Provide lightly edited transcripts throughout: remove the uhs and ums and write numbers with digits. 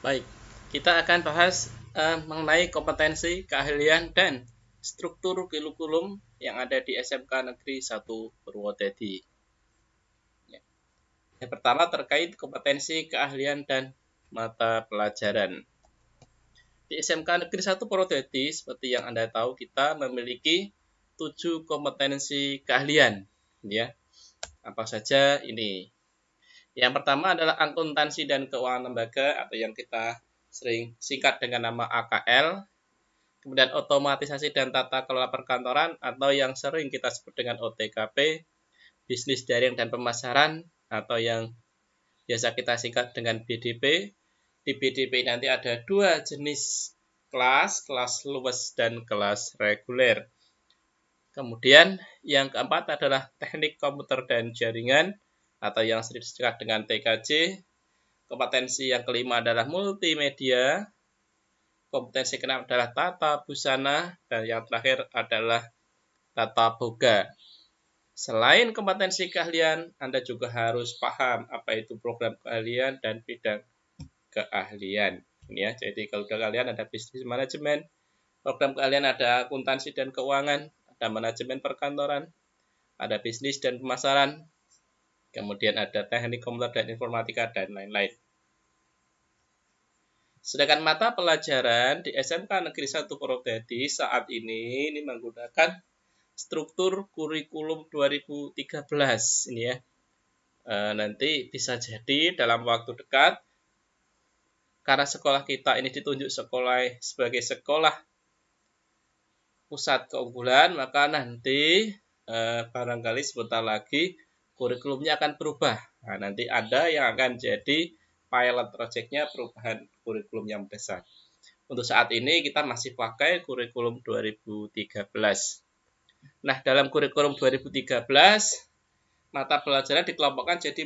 Baik, kita akan bahas mengenai kompetensi, keahlian, dan struktur kurikulum yang ada di SMK Negeri 1 Purwodadi. Yang pertama terkait kompetensi, keahlian, dan mata pelajaran. Di SMK Negeri 1 Purwodadi, seperti yang Anda tahu, kita memiliki 7 kompetensi keahlian. Ya, apa saja ini? Yang pertama adalah akuntansi dan keuangan lembaga atau yang kita sering singkat dengan nama AKL. Kemudian otomatisasi dan tata kelola perkantoran atau yang sering kita sebut dengan OTKP, bisnis daring dan pemasaran atau yang biasa kita singkat dengan BDP. Di BDP nanti ada dua jenis kelas, kelas luwes dan kelas reguler. Kemudian yang keempat adalah teknik komputer dan jaringan atau yang sering disingkat dengan TKJ. Kompetensi yang kelima adalah multimedia. Kompetensi keenam adalah tata busana dan yang terakhir adalah tata boga. Selain kompetensi keahlian, Anda juga harus paham apa itu program keahlian dan bidang keahlian. Ya, jadi kalau keahlian ada bisnis manajemen, program keahlian ada akuntansi dan keuangan, ada manajemen perkantoran, ada bisnis dan pemasaran, kemudian ada teknik komputer dan informatika dan lain-lain. Sedangkan mata pelajaran di SMK Negeri 1 Purwodadi saat ini menggunakan struktur kurikulum 2013 ini ya. Nanti bisa jadi dalam waktu dekat karena sekolah kita ini ditunjuk sebagai sekolah pusat keunggulan, maka nanti barangkali sebentar lagi kurikulumnya akan berubah. Nah, nanti ada yang akan jadi pilot project-nya perubahan kurikulum yang besar. Untuk saat ini kita masih pakai kurikulum 2013. Nah, dalam kurikulum 2013, mata pelajaran dikelompokkan jadi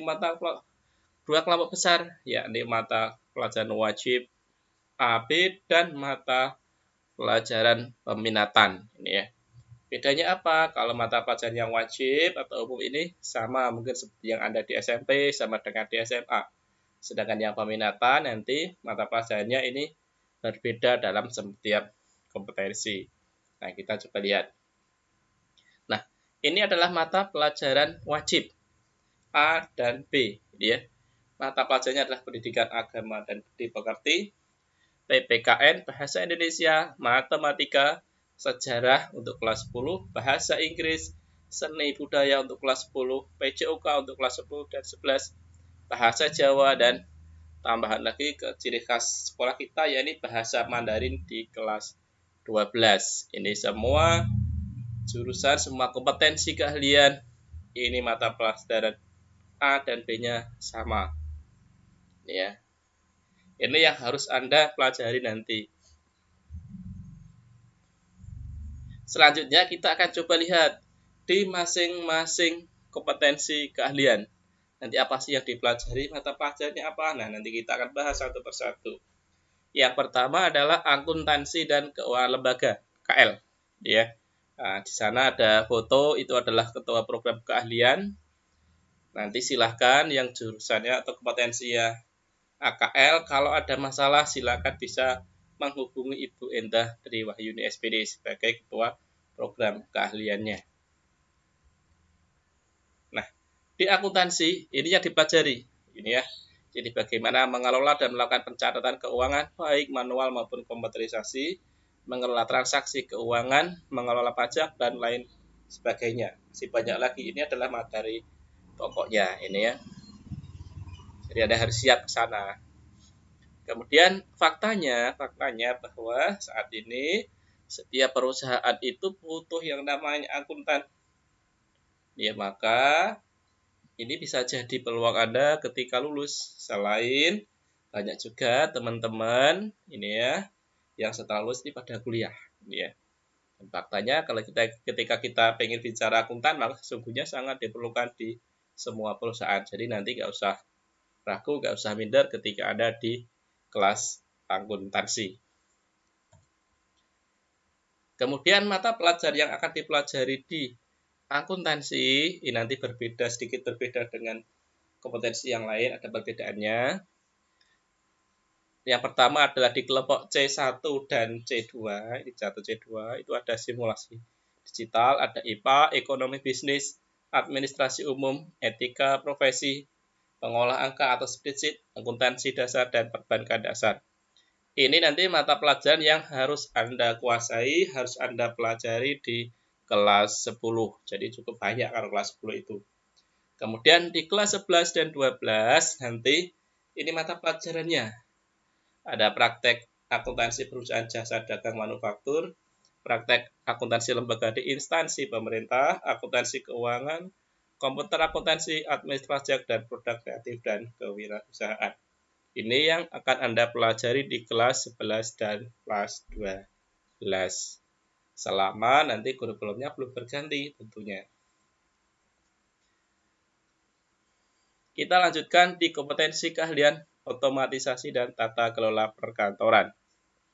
dua kelompok besar, yakni mata pelajaran wajib AB dan mata pelajaran peminatan. Ini ya. Bedanya apa? Kalau mata pelajaran yang wajib atau umum ini sama mungkin seperti yang ada di SMP, sama dengan di SMA. Sedangkan yang peminatan nanti mata pelajarannya ini berbeda dalam setiap kompetensi. Nah, kita coba lihat. Nah, ini adalah mata pelajaran wajib A dan B, ya. Mata pelajarannya adalah pendidikan agama dan budi pekerti, PPKN, bahasa Indonesia, matematika, sejarah untuk kelas 10, bahasa Inggris, seni budaya untuk kelas 10, PJOK untuk kelas 10 dan 11, bahasa Jawa, dan tambahan lagi ke ciri khas sekolah kita, yakni bahasa Mandarin di kelas 12. Ini semua jurusan, semua kompetensi keahlian, ini mata pelajaran A dan B-nya sama. Ya. Ini yang harus Anda pelajari nanti. Selanjutnya kita akan coba lihat di masing-masing kompetensi keahlian. Nanti apa sih yang dipelajari, mata pelajarannya apa? Nah, nanti kita akan bahas satu persatu. Yang pertama adalah akuntansi dan keuangan lembaga, KL. Ya. Nah, di sana ada foto, itu adalah ketua program keahlian. Nanti silahkan yang jurusannya atau kompetensinya AKL, kalau ada masalah silakan bisa menghubungi Ibu Endah Triwahyuni SPD sebagai ketua program keahliannya. Nah, di akuntansi ini yang dipelajari, ini ya. Jadi bagaimana mengelola dan melakukan pencatatan keuangan baik manual maupun komputerisasi, mengelola transaksi keuangan, mengelola pajak dan lain sebagainya. Masih banyak lagi. Ini adalah materi pokoknya ini ya. Jadi Anda harus siap ke sana. Kemudian faktanya bahwa saat ini setiap perusahaan itu butuh yang namanya akuntan. Ya, maka ini bisa jadi peluang Anda ketika lulus. Selain banyak juga teman-teman ini ya yang setelah lulus ini pada kuliah, ini ya. Dan faktanya kalau ketika kita pengen bicara akuntan, maka sesungguhnya sangat diperlukan di semua perusahaan. Jadi nanti nggak usah ragu, nggak usah minder ketika ada di kelas akuntansi. Kemudian mata pelajaran yang akan dipelajari di akuntansi ini nanti sedikit berbeda dengan kompetensi yang lain, ada perbedaannya. Yang pertama adalah akuntansi dan keuangan lembaga. Ini adalah mata pelajaran yang akan dipelajari di akuntansi. Ini nanti berbeda sedikit berbeda dengan kompetensi yang lain, ada perbedaannya. Yang pertama adalah akuntansi dan keuangan lembaga. Ini adalah mata pelajaran yang akan dipelajari di akuntansi. Yang pertama adalah di kelompok C1 dan C2. Ini C1 C2 itu ada simulasi digital, ada IPA, ekonomi bisnis, administrasi umum, etika profesi, pengolah angka atau spreadsheet, akuntansi dasar, dan perbankan dasar. Ini nanti mata pelajaran yang harus Anda kuasai, harus Anda pelajari di kelas 10. Jadi cukup banyak kalau kelas 10 itu. Kemudian di kelas 11 dan 12 nanti ini mata pelajarannya. Ada praktek akuntansi perusahaan jasa dagang manufaktur, praktek akuntansi lembaga di instansi pemerintah, akuntansi keuangan, komputer akuntansi, administrasi dan produk kreatif dan kewirausahaan. Ini yang akan Anda pelajari di kelas 11 dan kelas 12. Selama nanti kurikulumnya belum berganti tentunya. Kita lanjutkan di kompetensi keahlian otomatisasi dan tata kelola perkantoran.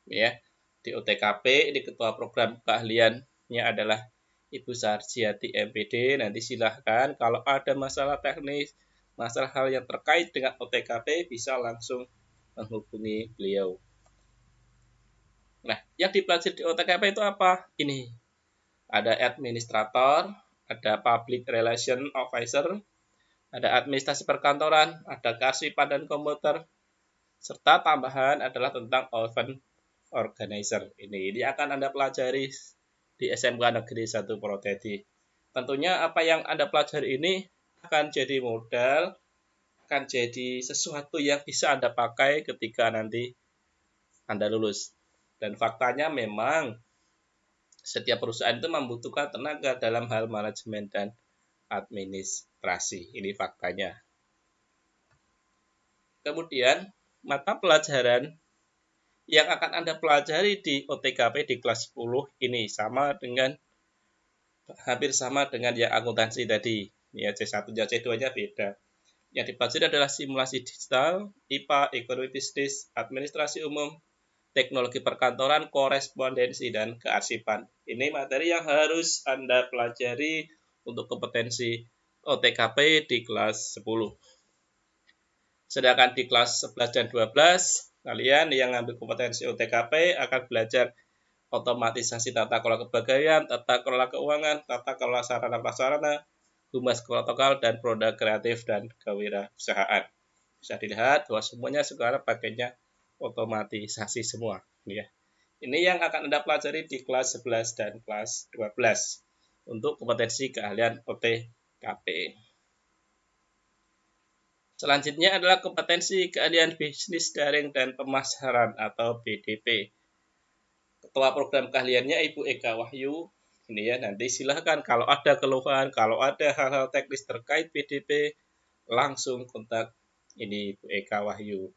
Ya, di OTKP, ini ketua program keahliannya adalah Ibu Sarjiati MPD. Nanti silahkan kalau ada masalah teknis, masalah hal yang terkait dengan OTKP bisa langsung menghubungi beliau. Nah, yang dipelajari di OTKP itu apa? Ini ada administrator, ada public relation officer, ada administrasi perkantoran, ada kearsipan dan komputer, serta tambahan adalah tentang event organizer. Ini akan Anda pelajari di SMK Negeri 1 Purwodadi. Tentunya apa yang Anda pelajari ini akan jadi modal, akan jadi sesuatu yang bisa Anda pakai ketika nanti Anda lulus. Dan faktanya memang setiap perusahaan itu membutuhkan tenaga dalam hal manajemen dan administrasi. Ini faktanya. Kemudian, mata pelajaran yang akan Anda pelajari di OTKP di kelas 10 ini hampir sama dengan yang akuntansi tadi. Ya, C1 dan C2-nya beda. Yang dipelajari adalah simulasi digital, IPA, ekonomi bisnis, administrasi umum, teknologi perkantoran, korespondensi, dan kearsipan. Ini materi yang harus Anda pelajari untuk kompetensi OTKP di kelas 10. Sedangkan di kelas 11 dan 12, kalian yang ngambil kompetensi OTKP akan belajar otomatisasi tata kelola kepegawaian, tata kelola keuangan, tata kelola sarana prasarana, humas protokol, dan produk kreatif dan kewirausahaan. Bisa dilihat bahwa semuanya sekarang pakainya otomatisasi semua. Ya. Ini yang akan Anda pelajari di kelas 11 dan kelas 12 untuk kompetensi keahlian OTKP. Selanjutnya adalah kompetensi keahlian bisnis daring dan pemasaran atau BDP. Ketua program keahliannya Ibu Eka Wahyu. Ini ya, nanti silahkan kalau ada keluhan, kalau ada hal-hal teknis terkait BDP, langsung kontak ini Ibu Eka Wahyu.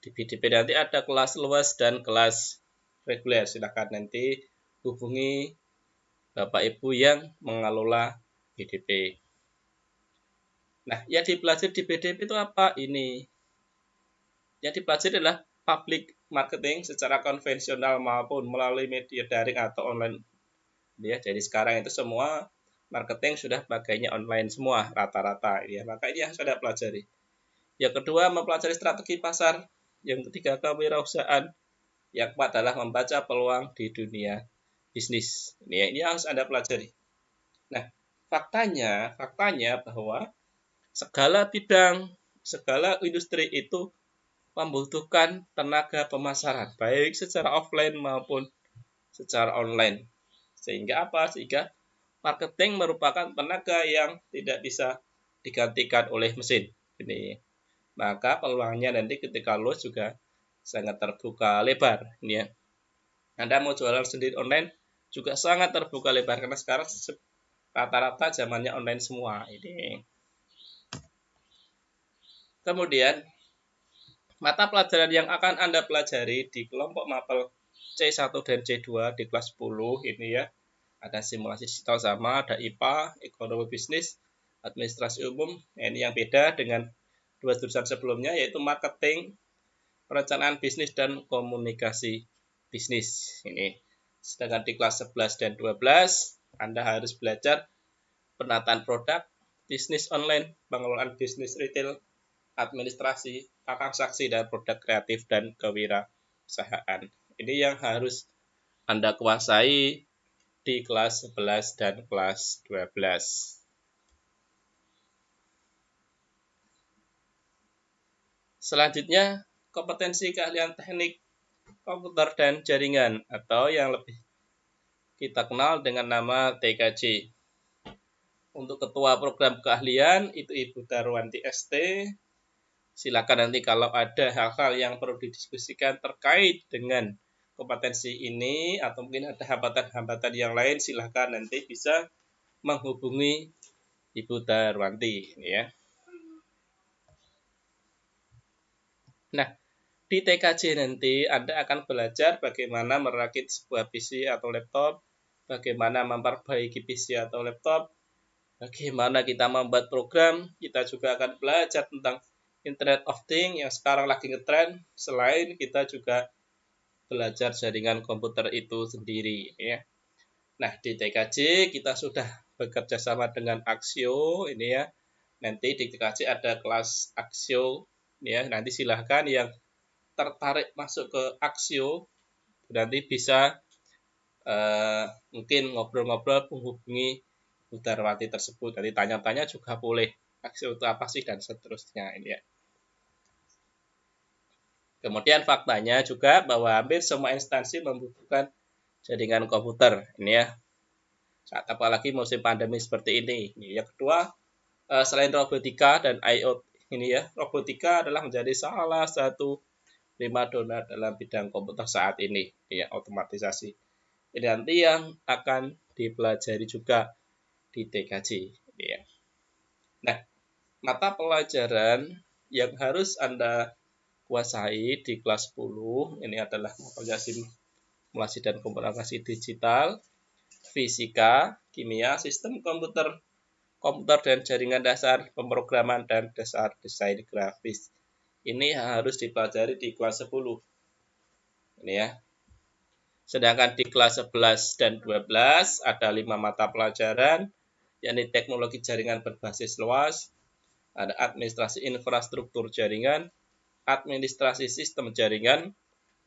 Di BDP nanti ada kelas luas dan kelas reguler. Silahkan nanti hubungi Bapak Ibu yang mengelola BDP. Nah, yang dipelajari di BDP itu apa? Ini. Yang dipelajari adalah public marketing secara konvensional maupun melalui media daring atau online. Ya, jadi sekarang itu semua marketing sudah pakainya online semua rata-rata. Ya, maka ini yang sudah pelajari. Yang kedua, mempelajari strategi pasar. Yang ketiga, kewirausahaan. Yang keempat adalah membaca peluang di dunia bisnis. Ini harus Anda pelajari. Nah, faktanya bahwa segala bidang, segala industri itu membutuhkan tenaga pemasaran, baik secara offline maupun secara online. Sehingga apa? Sehingga marketing merupakan tenaga yang tidak bisa digantikan oleh mesin. Ini. Maka peluangnya nanti ketika lulus juga sangat terbuka lebar. Ini ya. Anda mau jualan sendiri online juga sangat terbuka lebar karena sekarang rata-rata zamannya online semua. Ini. Kemudian, mata pelajaran yang akan Anda pelajari di kelompok mapel C1 dan C2 di kelas 10 ini ya. Ada simulasi digital sama, ada IPA, ekonomi bisnis, administrasi umum. Ini yang beda dengan dua jurusan sebelumnya yaitu marketing, perencanaan bisnis, dan komunikasi bisnis. Ini. Sedangkan di kelas 11 dan 12, Anda harus belajar penataan produk, bisnis online, pengelolaan bisnis retail, administrasi, transaksi, dan produk kreatif dan kewirausahaan. Ini yang harus Anda kuasai di kelas 11 dan kelas 12. Selanjutnya, kompetensi keahlian teknik komputer dan jaringan atau yang lebih kita kenal dengan nama TKJ. Untuk ketua program keahlian itu Ibu Darwanti ST. Silakan nanti kalau ada hal-hal yang perlu didiskusikan terkait dengan kompetensi ini atau mungkin ada hambatan-hambatan yang lain, silakan nanti bisa menghubungi Ibu Darwanti ya. Nah, di TKJ nanti Anda akan belajar bagaimana merakit sebuah PC atau laptop, bagaimana memperbaiki PC atau laptop, bagaimana kita membuat program. Kita juga akan belajar tentang Internet of Things yang sekarang lagi ngetrend. Selain kita juga belajar jaringan komputer itu sendiri ya. Nah, di TKJ kita sudah bekerja sama dengan Axio ini ya. Nanti di TKJ ada kelas Axio ya. Nanti silahkan yang tertarik masuk ke Axio nanti bisa mungkin ngobrol-ngobrol menghubungi Bu Darwanti tersebut. Nanti tanya-tanya juga boleh. Axio itu apa sih dan seterusnya ini ya. Kemudian faktanya juga bahwa hampir semua instansi membutuhkan jaringan komputer ini ya. Saat apalagi musim pandemi seperti ini. Yang kedua, selain robotika dan IoT ini ya, robotika adalah menjadi salah satu primadona dalam bidang komputer saat ini ya, otomatisasi. Ini nanti yang akan dipelajari juga di TKJ ya. Nah, mata pelajaran yang harus Anda kuasai di kelas 10 ini adalah simulasi dan komputasi digital, fisika, kimia, sistem komputer dan jaringan dasar pemrograman dan dasar desain grafis. Ini harus dipelajari di kelas 10. Ini ya. Sedangkan di kelas 11 dan 12 ada 5 mata pelajaran, yakni teknologi jaringan berbasis luas, ada administrasi infrastruktur jaringan, administrasi sistem jaringan,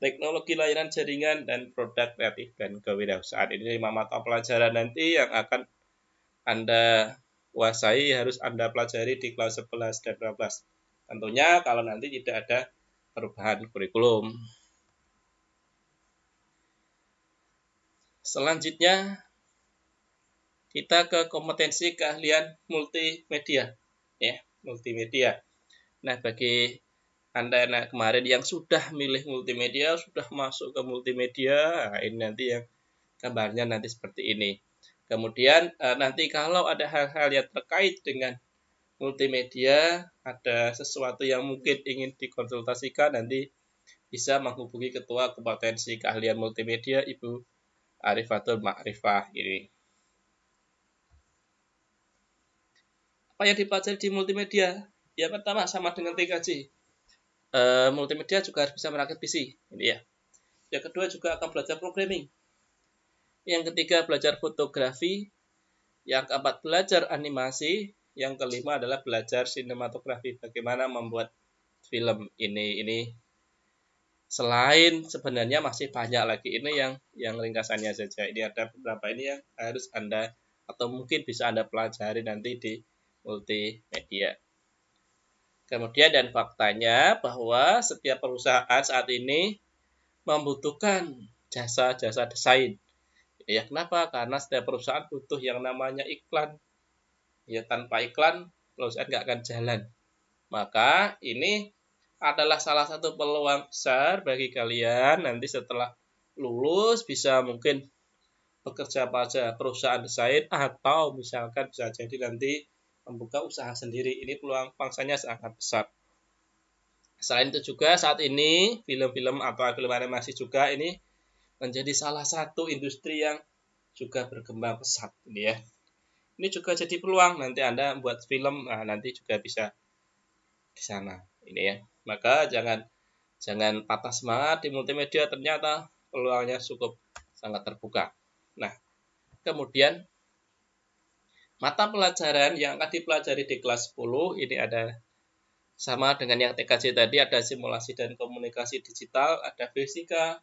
teknologi layanan jaringan, dan produk kreatif dan kewirausahaan. Ini 5 mata pelajaran nanti yang akan Anda kuasai, harus Anda pelajari di kelas 11 dan 12. Tentunya kalau nanti tidak ada perubahan kurikulum. Selanjutnya, kita ke kompetensi keahlian multimedia. Ya, multimedia. Nah, bagi Anda anak kemarin yang sudah milih multimedia, sudah masuk ke multimedia, nah ini nanti yang gambarnya nanti seperti ini. Kemudian nanti kalau ada hal-hal yang terkait dengan multimedia, ada sesuatu yang mungkin ingin dikonsultasikan, nanti bisa menghubungi Ketua Kompetensi Keahlian Multimedia, Ibu Arifatul Ma'rifah ini. Apa yang dipelajari di multimedia? Yang pertama sama dengan TKJ. Multimedia juga harus bisa merakit PC, ini ya. Yang kedua juga akan belajar programming. Yang ketiga belajar fotografi. Yang keempat belajar animasi. Yang kelima adalah belajar sinematografi, bagaimana membuat film ini. Selain sebenarnya masih banyak lagi, ini yang ringkasannya saja. Ini ada beberapa ini yang harus Anda atau mungkin bisa Anda pelajari nanti di multimedia. Kemudian dan faktanya bahwa setiap perusahaan saat ini membutuhkan jasa-jasa desain. Ya, kenapa? Karena setiap perusahaan butuh yang namanya iklan. Ya, tanpa iklan perusahaan nggak akan jalan. Maka ini adalah salah satu peluang besar bagi kalian nanti setelah lulus bisa mungkin bekerja pada perusahaan desain atau misalkan bisa jadi nanti membuka usaha sendiri. Ini peluang pangsanya sangat besar. Selain itu juga saat ini film-film atau film animasi juga ini menjadi salah satu industri yang juga berkembang pesat ini ya. Ini juga jadi peluang nanti Anda buat film, nanti juga bisa di sana ini ya. Maka jangan patah semangat di multimedia, ternyata peluangnya cukup sangat terbuka. Nah, kemudian mata pelajaran yang akan dipelajari di kelas 10 ini ada Sama dengan yang TKJ tadi, ada simulasi dan komunikasi digital, ada fisika,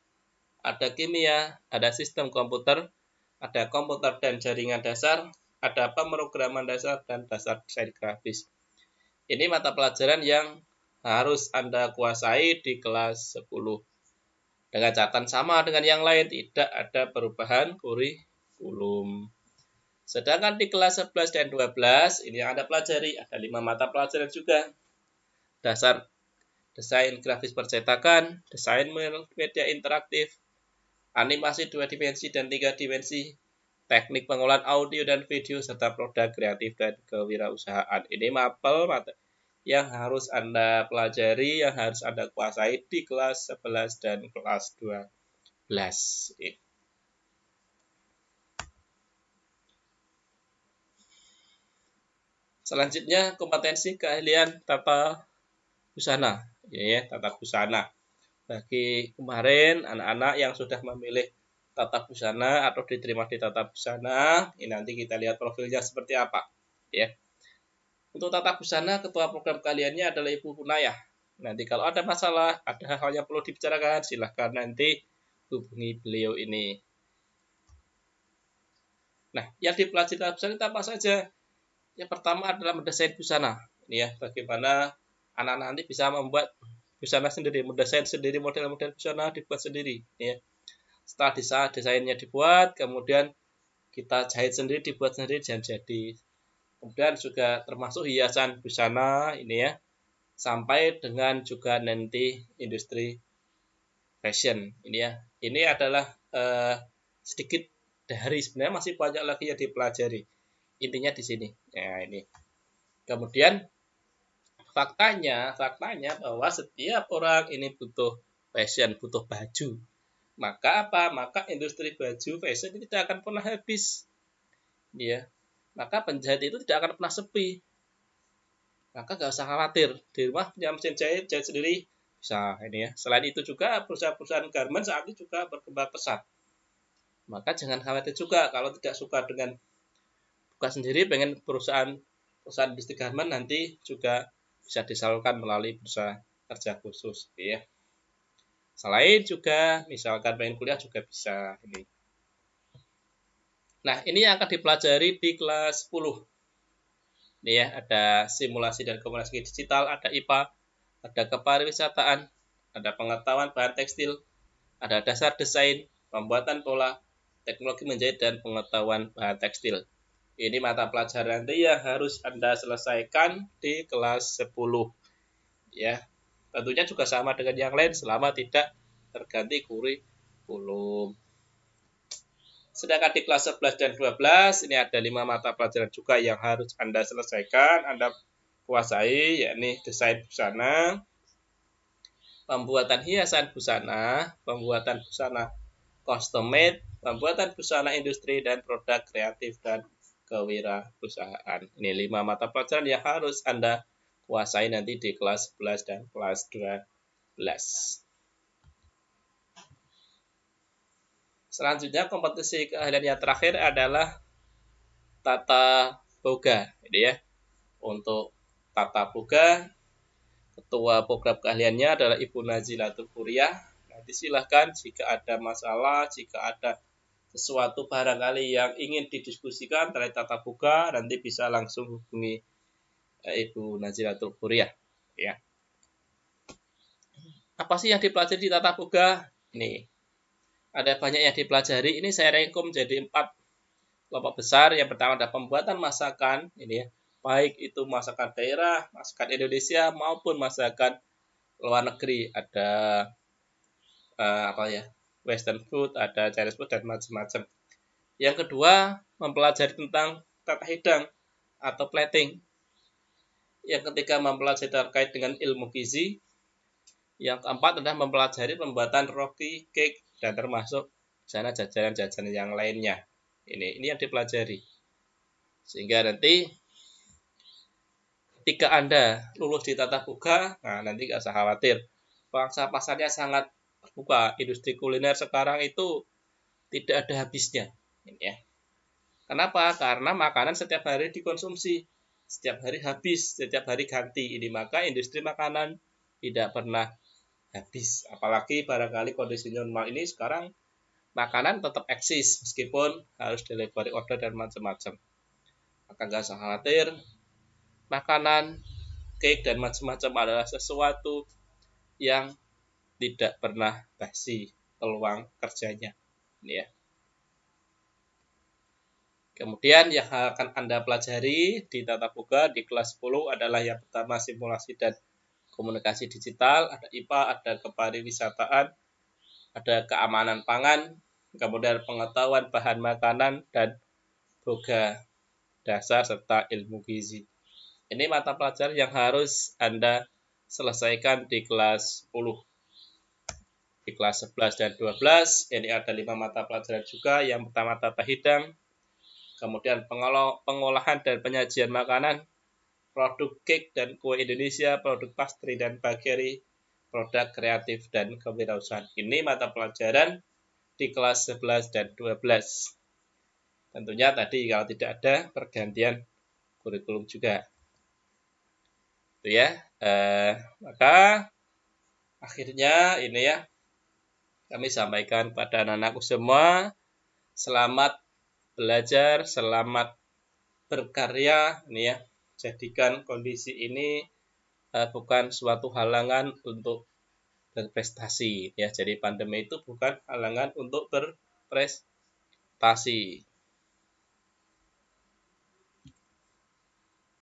ada kimia, ada sistem komputer, ada komputer dan jaringan dasar, ada pemrograman dasar, dan dasar desain grafis. Ini mata pelajaran yang harus Anda kuasai di kelas 10. Dengan catatan sama dengan yang lain, tidak ada perubahan kurikulum. Sedangkan di kelas 11 dan 12, ini yang Anda pelajari, ada 5 mata pelajaran juga. Dasar desain grafis percetakan, desain media interaktif, animasi 2 dimensi dan 3 dimensi, teknik pengolahan audio dan video, serta produk kreatif dan kewirausahaan. Ini mapel yang harus Anda pelajari, yang harus Anda kuasai di kelas 11 dan kelas 12. Selanjutnya, kompetensi keahlian tata busana. Ya, tata busana. Bagi kemarin anak-anak yang sudah memilih tata busana atau diterima di tata busana, ini nanti kita lihat profilnya seperti apa. Ya. Untuk tata busana, ketua program keahliannya adalah Ibu Hunayah. Nanti kalau ada masalah, ada hal yang perlu dibicarakan, silahkan nanti hubungi beliau ini. Nah, yang dipelajari tata busana itu apa saja? Yang pertama adalah mendesain busana. Ini ya, bagaimana anak-anak nanti bisa membuat busana sendiri, mendesain sendiri model-model busana dibuat sendiri. Ya. Setelah desainnya dibuat, kemudian kita jahit sendiri, dibuat sendiri dan jadi. Kemudian juga termasuk hiasan busana ini ya, sampai dengan juga nanti industri fashion ini ya. Ini adalah sedikit dari, sebenarnya masih banyak lagi yang dipelajari. Intinya di sini. Nah, ini. Kemudian faktanya bahwa setiap orang ini butuh fashion, butuh baju. Maka apa? Maka industri baju fashion ini tidak akan pernah habis. Ya. Maka penjahit itu tidak akan pernah sepi. Maka nggak usah khawatir. Di rumah punya mesin jahit sendiri bisa ini ya. Selain itu juga perusahaan-perusahaan garment saat ini juga berkembang pesat. Maka jangan khawatir juga kalau tidak suka dengan buka sendiri, pengen perusahaan industri garment nanti juga bisa disalurkan melalui bursa kerja khusus ya. Selain juga misalkan pengen kuliah juga bisa ini. Nah, ini yang akan dipelajari di kelas 10. Ini ya, ada simulasi dan komunikasi digital, ada IPA, ada kepariwisataan, ada pengetahuan bahan tekstil, ada dasar desain, pembuatan pola, teknologi menjahit, dan pengetahuan bahan tekstil. Ini mata pelajaran nanti yang harus Anda selesaikan di kelas 10. Ya, tentunya juga sama dengan yang lain selama tidak terganti kurikulum. Sedangkan di kelas 11 dan 12 ini ada 5 mata pelajaran juga yang harus Anda selesaikan, Anda kuasai, yakni desain busana, pembuatan hiasan busana, pembuatan busana custom made, pembuatan busana industri, dan produk kreatif dan kewirausahaan. Ini 5 mata pelajaran yang harus Anda kuasai nanti di kelas 11 dan kelas 12. Selanjutnya kompetisi keahlian yang terakhir adalah tata boga. Ini ya. Untuk tata boga, ketua program keahliannya adalah Ibu Nazilatul Kuryah. Nanti silahkan jika ada masalah, jika ada sesuatu barangkali yang ingin didiskusikan terkait tata boga, nanti bisa langsung hubungi Ibu Nazilatul Kuryah. Ya. Apa sih yang dipelajari di tata boga? Ini ada banyak yang dipelajari. Ini saya rangkum jadi 4 kelompok besar. Yang pertama ada pembuatan masakan, ini ya, baik itu masakan daerah, masakan Indonesia maupun masakan luar negeri. Ada Western food, ada Chinese food dan macam-macam. Yang kedua mempelajari tentang tata hidang atau plating. Yang ketiga mempelajari terkait dengan ilmu gizi. Yang keempat adalah mempelajari pembuatan roti, cake, dan termasuk sana jajanan-jajanan yang lainnya. Ini yang dipelajari. Sehingga nanti ketika Anda lulus di tata boga, nah nanti nggak usah khawatir. Pangsa pasarnya sangat terbuka. Industri kuliner sekarang itu tidak ada habisnya. Ini ya. Kenapa? Karena makanan setiap hari dikonsumsi. setiap hari habis, setiap hari ganti ini, maka industri makanan tidak pernah habis. Apalagi barangkali kondisi normal ini sekarang makanan tetap eksis meskipun harus delivery order dan macam-macam. Maka nggak usah khawatir, makanan, cake dan macam-macam adalah sesuatu yang tidak pernah basi peluang kerjanya. Ini ya. Kemudian yang akan Anda pelajari di Tatap Muka di kelas 10 adalah yang pertama simulasi dan komunikasi digital, ada IPA, ada kepariwisataan, ada keamanan pangan, kemudian pengetahuan bahan makanan dan boga dasar serta ilmu gizi. Ini mata pelajaran yang harus Anda selesaikan di kelas 10. Di kelas 11 dan 12 ini ada 5 mata pelajaran juga. Yang pertama tata hidang, kemudian pengolahan dan penyajian makanan, produk cake dan kue Indonesia, produk pastry dan bakery, produk kreatif dan kewirausahaan. Ini mata pelajaran di kelas 11 dan 12. Tentunya tadi kalau tidak ada pergantian kurikulum juga. Itu ya. Maka akhirnya ini ya kami sampaikan kepada anak-anakku semua, selamat belajar, selamat berkarya, ini ya. Jadikan kondisi ini bukan suatu halangan untuk berprestasi, ya. Jadi pandemi itu bukan halangan untuk berprestasi.